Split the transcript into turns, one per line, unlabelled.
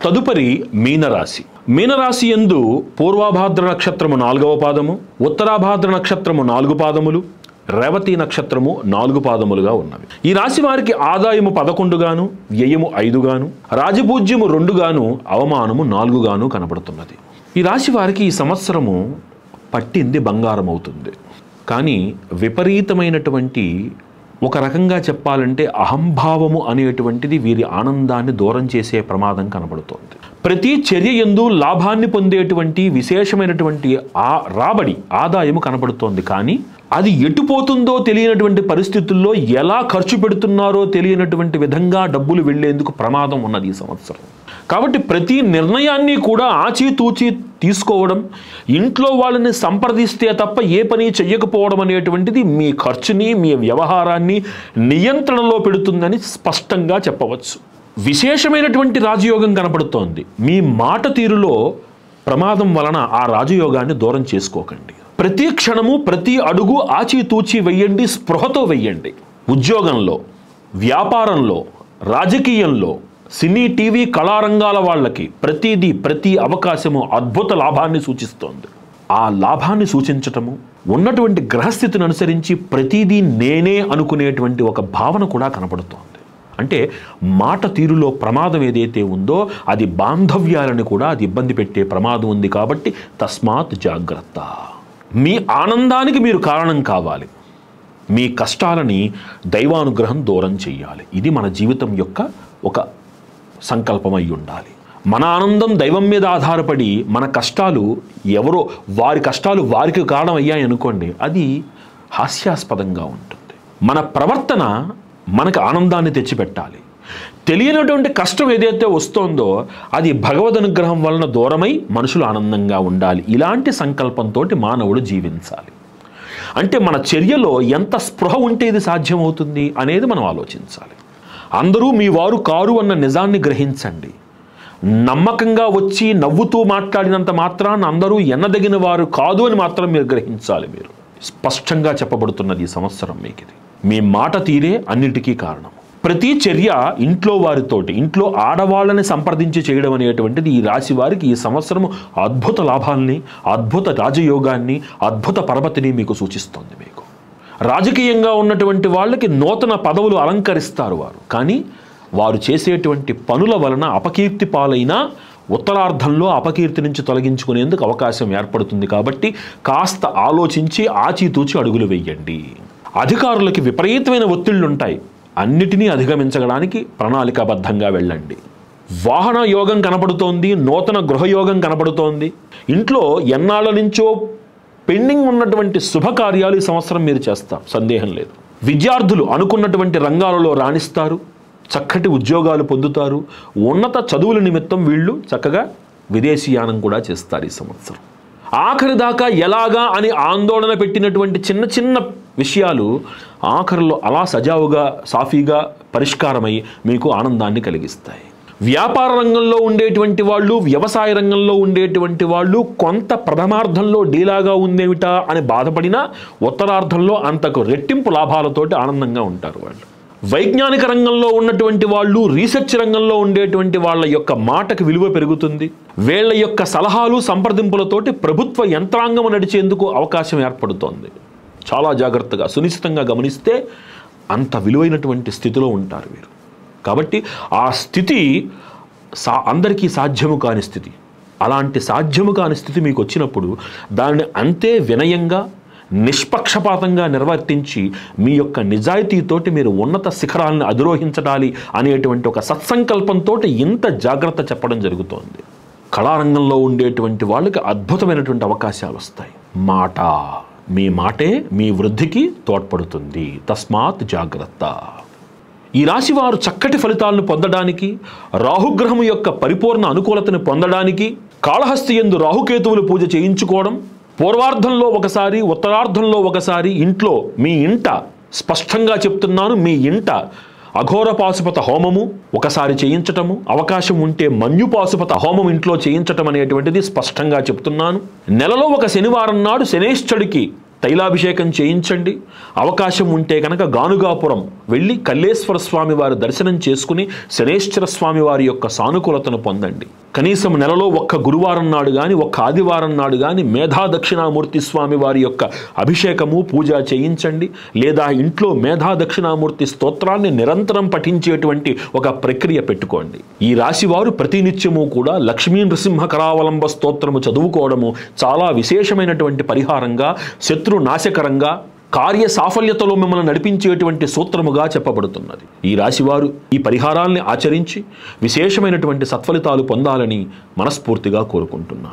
తదుపరి మీనరాశి. మీనరాశి యందు పూర్వాభాద్ర నక్షత్రము 4వ పాదము, ఉత్తరాభాద్ర నక్షత్రము 4 పాదములు, రేవతి నక్షత్రము 4 పాదములుగా ఉన్నవి. ఈ రాశి వారికి ఆదాయము 11 గాను, వ్యయము 5 గాను, రాజపూజ్యము 2 గాను, అవమానము 4 గాను కనబడుతున్నది. ఈ రాశి వారికి ఈ సంవత్సరము పట్టింది బంగారం అవుతుంది. కానీ విపరీతమైనటువంటి, ఒక రకంగా చెప్పాలంటే అహంభావము అనేటువంటిది వీరి ఆనందాన్ని దూరం చేసే ప్రమాదం కనబడుతోంది. ప్రతి చర్య యందు లాభాన్ని పొందేటువంటి విశేషమైనటువంటి రాబడి, ఆదాయము కనబడుతోంది. కానీ అది ఎటుపోతుందో తెలియనటువంటి పరిస్థితుల్లో ఎలా ఖర్చు పెడుతున్నారో తెలియనటువంటి విధంగా డబ్బులు వెళ్లేందుకు ప్రమాదం ఉన్నది ఈ సంవత్సరం. కాబట్టి ప్రతి నిర్ణయాన్ని కూడా ఆచితూచి తీసుకోవడం, ఇంట్లో వాళ్ళని సంప్రదిస్తే తప్ప ఏ పని చెయ్యకపోవడం అనేటువంటిది మీ ఖర్చుని, మీ వ్యవహారాన్ని నియంత్రణలో పెడుతుందని స్పష్టంగా చెప్పవచ్చు. విశేషమైనటువంటి రాజయోగం కనపడుతోంది. మీ మాట తీరులో ప్రమాదం వలన ఆ రాజయోగాన్ని దూరం చేసుకోకండి. ప్రతి క్షణము, ప్రతి అడుగు ఆచితూచి వెయ్యండి, స్పృహతో వెయ్యండి. ఉద్యోగంలో, వ్యాపారంలో, రాజకీయంలో, సినీ, టీవీ, కళారంగాల వాళ్ళకి ప్రతి అవకాశము అద్భుత లాభాన్ని సూచిస్తోంది. ఆ లాభాన్ని సూచించటము, ఉన్నటువంటి గ్రహస్థితిని అనుసరించి ప్రతిదీ నేనే అనుకునేటువంటి ఒక భావన కూడా కనపడుతోంది. అంటే మాట తీరులో ప్రమాదం ఏదైతే ఉందో అది బాంధవ్యాలను కూడా అది ఇబ్బంది పెట్టే ప్రమాదం ఉంది. కాబట్టి తస్మాత్ జాగ్రత్త. మీ ఆనందానికి మీరు కారణం కావాలి. మీ కష్టాలని దైవానుగ్రహం దూరం చెయ్యాలి. ఇది మన జీవితం యొక్క ఒక సంకల్పమై ఉండాలి. మన ఆనందం దైవం మీద ఆధారపడి మన కష్టాలు ఎవరో వారి కష్టాలు వారికి కారణం అయ్యాయి అనుకోండి, అది హాస్యాస్పదంగా ఉంటుంది. మన ప్రవర్తన మనకు ఆనందాన్ని తెచ్చిపెట్టాలి. తెలియనటువంటి కష్టం ఏదైతే వస్తోందో అది భగవద్ అనుగ్రహం వలన దూరమై మనుషులు ఆనందంగా ఉండాలి. ఇలాంటి సంకల్పంతో మానవుడు జీవించాలి. అంటే మన చర్యలో ఎంత స్పృహ ఉంటే ఇది సాధ్యమవుతుంది అనేది మనం ఆలోచించాలి. అందరూ మీ వారు కారు అన్న నిజాన్ని గ్రహించండి. నమ్మకంగా వచ్చి నవ్వుతూ మాట్లాడినంత మాత్రాన అందరూ ఎన్నదగిన వారు కాదు అని మాత్రం మీరు గ్రహించాలి. మీరు స్పష్టంగా చెప్పబడుతున్నది ఈ సంవత్సరం మీకు ఇది. మీ మాట తీరే అన్నిటికీ కారణం. ప్రతి చర్య ఇంట్లో వారితోటి, ఇంట్లో ఆడవాళ్ళని సంప్రదించి చేయడం అనేటువంటిది ఈ రాశి వారికి ఈ సంవత్సరం అద్భుత లాభాల్ని, అద్భుత రాజయోగాన్ని, అద్భుత పరపతిని మీకు సూచిస్తోంది. మీకు రాజకీయంగా ఉన్నటువంటి వాళ్ళకి నూతన పదవులు అలంకరిస్తారు వారు. కానీ వారు చేసేటువంటి పనుల వలన అపకీర్తి పాలైనా ఉత్తరార్ధంలో అపకీర్తి నుంచి తొలగించుకునేందుకు అవకాశం ఏర్పడుతుంది. కాబట్టి కాస్త ఆలోచించి ఆచితూచి అడుగులు వేయండి. అధికారులకి విపరీతమైన ఒత్తిళ్లుంటాయి. అన్నిటినీ అధిగమించడానికి ప్రణాళికాబద్ధంగా వెళ్ళండి. వాహన యోగం కనపడుతోంది, నూతన గృహయోగం కనపడుతోంది. ఇంట్లో ఎన్నాళ్ళ నుంచో పెండింగ్ ఉన్నటువంటి శుభకార్యాలు ఈ సంవత్సరం మీరు చేస్తారు, సందేహం లేదు. విద్యార్థులు అనుకున్నటువంటి రంగాలలో రాణిస్తారు, చక్కటి ఉద్యోగాలు పొందుతారు. ఉన్నత చదువుల నిమిత్తం వీళ్ళు చక్కగా విదేశీయానం కూడా చేస్తారు ఈ సంవత్సరం. ఆఖరి దాకా ఎలాగా అని ఆందోళన పెట్టినటువంటి చిన్న చిన్న విషయాలు ఆఖరిలో అలా సజావుగా, సాఫీగా పరిష్కారమై మీకు ఆనందాన్ని కలిగిస్తాయి. వ్యాపార రంగంలో ఉండేటువంటి వాళ్ళు, వ్యవసాయ రంగంలో ఉండేటువంటి వాళ్ళు కొంత ప్రథమార్థంలో డీలాగా ఉందేమిటా అని బాధపడినా ఉత్తరార్థంలో అంతకు రెట్టింపు లాభాలతోటి ఆనందంగా ఉంటారు వాళ్ళు. వైజ్ఞానిక రంగంలో ఉన్నటువంటి వాళ్ళు, రీసెర్చ్ రంగంలో ఉండేటువంటి వాళ్ళ యొక్క మాటకు విలువ పెరుగుతుంది. వీళ్ళ యొక్క సలహాలు, సంప్రదింపులతోటి ప్రభుత్వ యంత్రాంగం నడిచేందుకు అవకాశం ఏర్పడుతోంది. చాలా జాగ్రత్తగా, సునిశ్చితంగా గమనిస్తే అంత విలువైనటువంటి స్థితిలో ఉంటారు వీరు. కాబట్టి ఆ స్థితి అందరికీ సాధ్యము కాని స్థితి. అలాంటి సాధ్యము కాని స్థితి మీకు వచ్చినప్పుడు దాన్ని అంతే వినయంగా, నిష్పక్షపాతంగా నిర్వర్తించి మీ యొక్క నిజాయితీతోటి మీరు ఉన్నత శిఖరాలను అధిరోహించడాలి అనేటువంటి ఒక సత్సంకల్పంతో ఇంత జాగ్రత్త చెప్పడం జరుగుతోంది. కళారంగంలో ఉండేటువంటి వాళ్ళకి అద్భుతమైనటువంటి అవకాశాలు వస్తాయి. మాట, మీ మాటే మీ వృద్ధికి తోడ్పడుతుంది. తస్మాత్ జాగ్రత్త. ఈ రాశి వారు చక్కటి ఫలితాలను పొందడానికి, రాహుగ్రహం యొక్క పరిపూర్ణ అనుకూలతను పొందడానికి కాళహస్తి యందు రాహుకేతువులు పూజ చేయించుకోవడం, పూర్వార్ధంలో ఒకసారి, ఉత్తరార్ధంలో ఒకసారి ఇంట్లో, మీ ఇంట, స్పష్టంగా చెప్తున్నాను, మీ ఇంట అఘోర పాశుపత హోమము ఒకసారి చేయించటము, అవకాశం ఉంటే మన్యు పాశుపత హోమం ఇంట్లో చేయించటం అనేటువంటిది స్పష్టంగా చెప్తున్నాను. నెలలో ఒక శనివారం నాడు శనేశ్వరుడికి తైలాభిషేకం చేయించండి. అవకాశం ఉంటే కనుక గానుగాపురం వెళ్ళి కల్లేశ్వర స్వామి వారి దర్శనం చేసుకుని శనేశ్వర స్వామి వారి యొక్క సానుకూలతను పొందండి. కనీసం నెలలో ఒక్క గురువారం నాడు కానీ ఒక్క ఆదివారం నాడు కానీ మేధా దక్షిణామూర్తి స్వామి వారి యొక్క అభిషేకము పూజ చేయించండి. లేదా ఇంట్లో మేధా దక్షిణామూర్తి స్తోత్రాన్ని నిరంతరం పఠించేటువంటి ఒక ప్రక్రియ పెట్టుకోండి. ఈ రాశి వారు ప్రతినిత్యము కూడా లక్ష్మీ నృసింహ కరావలంబ స్తోత్రము చదువుకోవడము చాలా విశేషమైనటువంటి పరిహారంగా, శత్రు నాశకరంగా, కార్య సాఫల్యతలో మిమ్మల్ని నడిపించేటువంటి సూత్రముగా చెప్పబడుతున్నది. ఈ రాశివారు ఈ పరిహారాల్ని ఆచరించి విశేషమైనటువంటి సత్ఫలితాలు పొందాలని మనస్ఫూర్తిగా కోరుకుంటున్నాం.